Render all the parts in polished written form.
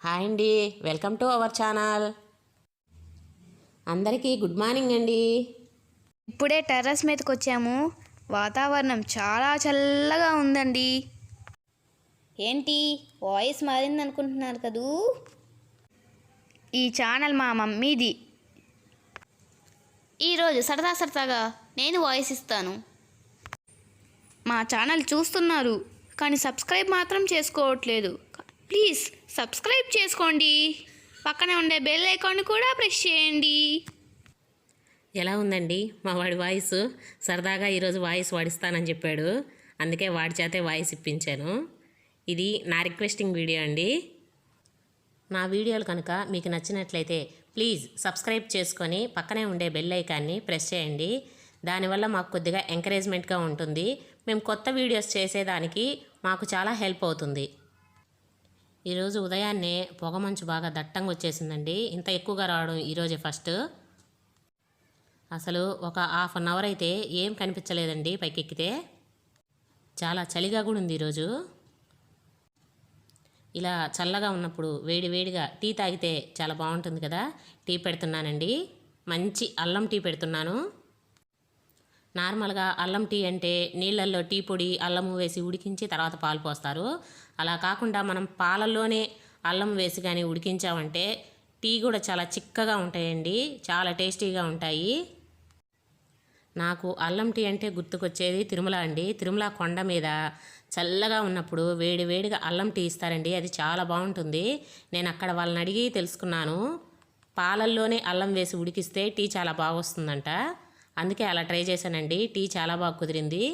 Hi అండి, welcome to our channel. అందరికీ good morning అండి. ఇప్పుడే టెర్రస్ మీదకి వచ్చాము. వాతావరణం చాలా చల్లగా ఉందండి. ఏంటి వాయిస్ మారింది అనుకుంటున్నారు కదూ? ఈ ఛానల్ మా మమ్మీది. ఈరోజు సరదాగా నేను వాయిస్ ఇస్తాను. మా ఛానల్ చూస్తున్నారు కానీ సబ్స్క్రైబ్ మాత్రం చేసుకోవట్లేదు. ప్లీజ్ సబ్స్క్రైబ్ చేసుకోండి. పక్కనే ఉండే బెల్ ఐకాన్ కూడా ప్రెస్ చేయండి. ఎలా ఉందండి మా వాడి వాయిస్? సరదాగా ఈరోజు వాయిస్ వాడిస్తానని చెప్పాడు, అందుకే వాడి చేతే వాయిస్ ఇప్పించాను. ఇది నా రిక్వెస్టింగ్ వీడియో అండి. నా వీడియోలు కనుక మీకు నచ్చినట్లయితే ప్లీజ్ సబ్స్క్రైబ్ చేసుకొని పక్కనే ఉండే బెల్ ఐకాన్ని ప్రెస్ చేయండి. దానివల్ల మాకు కొద్దిగా ఎంకరేజ్మెంట్గా ఉంటుంది. మేము కొత్త వీడియోస్ చేసేదానికి మాకు చాలా హెల్ప్ అవుతుంది. ఈరోజు ఉదయాన్నే పొగమంచు బాగా దట్టంగా వచ్చేసిందండి. ఇంత ఎక్కువగా రావడం ఈరోజే ఫస్ట్. అసలు ఒక హాఫ్ అన్ అవర్ అయితే ఏం కనిపించలేదండి పైకెక్కితే. చాలా చలిగా కూడా ఉంది ఈరోజు. ఇలా చల్లగా ఉన్నప్పుడు వేడివేడిగా టీ తాగితే చాలా బాగుంటుంది కదా. టీ పెడుతున్నానండి, మంచి అల్లం టీ పెడుతున్నాను. నార్మల్గా అల్లం టీ అంటే నీళ్ళల్లో టీ పొడి అల్లము వేసి ఉడికించి తర్వాత పాలు పోస్తారు. అలా కాకుండా మనం పాలల్లోనే అల్లం వేసి కానీ ఉడికించామంటే టీ కూడా చాలా చిక్కగా ఉంటాయండి, చాలా టేస్టీగా ఉంటాయి. నాకు అల్లం టీ అంటే గుర్తుకొచ్చేది తిరుమల అండి. తిరుమల కొండ మీద చల్లగా ఉన్నప్పుడు వేడివేడిగా అల్లం టీ ఇస్తారండి, అది చాలా బాగుంటుంది. నేను అక్కడ వాళ్ళని అడిగి తెలుసుకున్నాను. పాలల్లోనే అల్లం వేసి ఉడికిస్తే టీ చాలా బాగా వస్తుందంట. అందుకే అలా ట్రై చేశానండి. టీ చాలా బాగా కుదిరింది.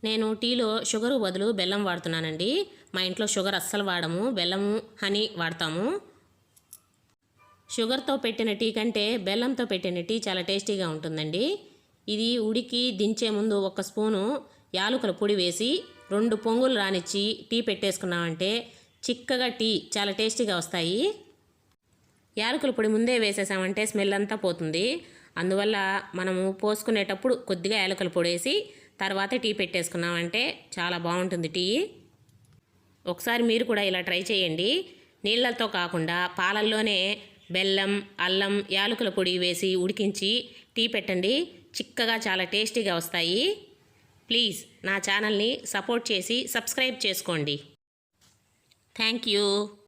నేను టీలో షుగరు బదులు బెల్లం వాడుతున్నానండి. మా ఇంట్లో షుగర్ అస్సలు వాడము, బెల్లము హనీ వాడతాము. షుగర్తో పెట్టిన టీ కంటే బెల్లంతో పెట్టిన టీ చాలా టేస్టీగా ఉంటుందండి. ఇది ఉడికి దించే ముందు ఒక స్పూను యాలకుల పొడి వేసి 2 పొంగులు రానిచ్చి టీ పెట్టేసుకున్నామంటే చిక్కగా టీ చాలా టేస్టీగా వస్తాయి. యాలకుల పొడి ముందే వేసేసామంటే స్మెల్ అంతా పోతుంది. అందువల్ల మనము పోసుకునేటప్పుడు కొద్దిగా యాలకుల పొడి వేసి తర్వాత టీ పెట్టేసుకున్నామంటే చాలా బాగుంటుంది టీ. ఒకసారి మీరు కూడా ఇలా ట్రై చేయండి. నీళ్ళతో కాకుండా పాలల్లోనే బెల్లం అల్లం యాలకుల పొడి వేసి ఉడికించి టీ పెట్టండి, చిక్కగా చాలా టేస్టీగా వస్తాయి. ప్లీజ్ నా ఛానల్ని సపోర్ట్ చేసి సబ్స్క్రైబ్ చేసుకోండి. Thank you.